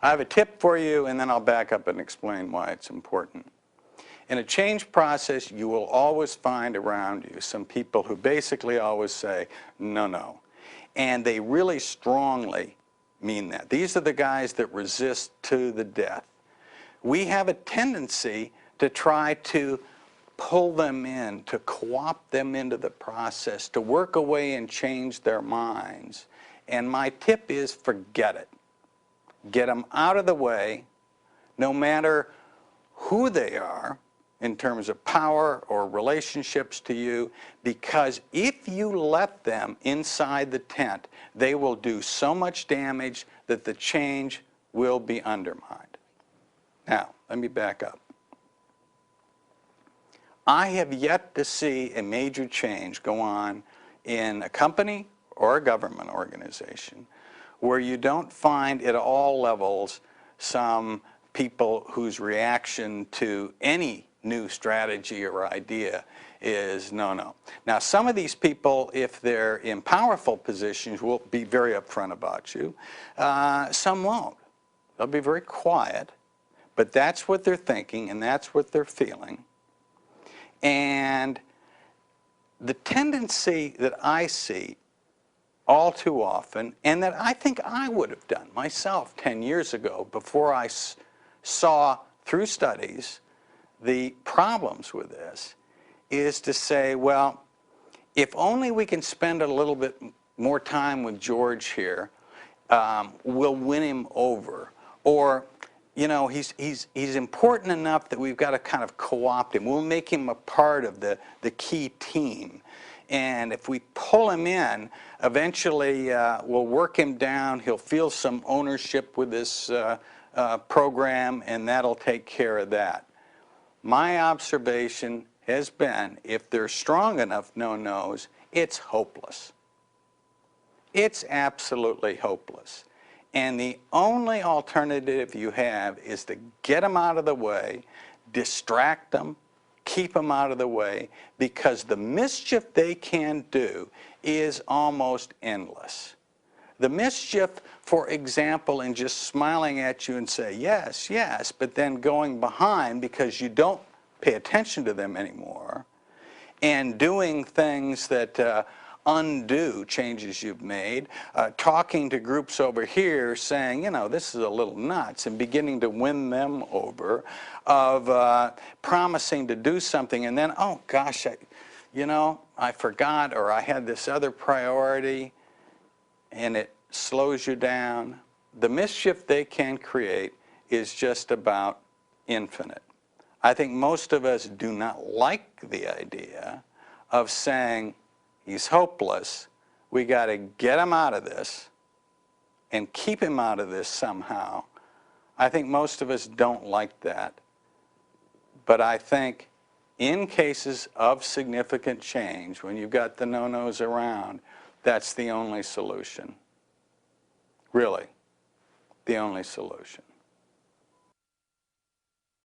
I have a tip for you, and then I'll back up and explain why it's important. In a change process, you will always find around you some people who basically always say, no, no. And they really strongly mean that. These are the guys that resist to the death. We have a tendency to try to pull them in, to co-opt them into the process, to work away and change their minds. And my tip is forget it. Get them out of the way, no matter who they are in terms of power or relationships to you, because if you let them inside the tent, they will do so much damage that the change will be undermined. Now, let me back up. I have yet to see a major change go on in a company or a government organization where you don't find at all levels some people whose reaction to any new strategy or idea is no, no. Now, some of these people, if they're in powerful positions, will be very upfront about you. Some won't. They'll be very quiet, but that's what they're thinking and that's what they're feeling. And the tendency that I see all too often, and that I think I would have done myself 10 years ago before I saw through studies the problems with this, is to say, well, if only we can spend a little bit more time with George here, we'll win him over. Or, you know, he's important enough that we've got to kind of co-opt him. We'll make him a part of the key team. And if we pull him in, eventually we'll work him down. He'll feel some ownership with this program, and that'll take care of that. My observation has been, if they're strong enough no-nos, it's hopeless. It's absolutely hopeless. And the only alternative you have is to get them out of the way, distract them, keep them out of the way, because the mischief they can do is almost endless. The mischief, for example, in just smiling at you and say, yes, yes, but then going behind because you don't pay attention to them anymore, and doing things that undo changes you've made, talking to groups over here saying, you know, this is a little nuts, and beginning to win them over, of promising to do something, and then, oh gosh, you know, I forgot, or I had this other priority, and it slows you down. The mischief they can create is just about infinite. I think most of us do not like the idea of saying, he's hopeless, we got to get him out of this and keep him out of this somehow. I think most of us don't like that. But I think in cases of significant change, when you've got the no-nos around, that's the only solution. Really, the only solution.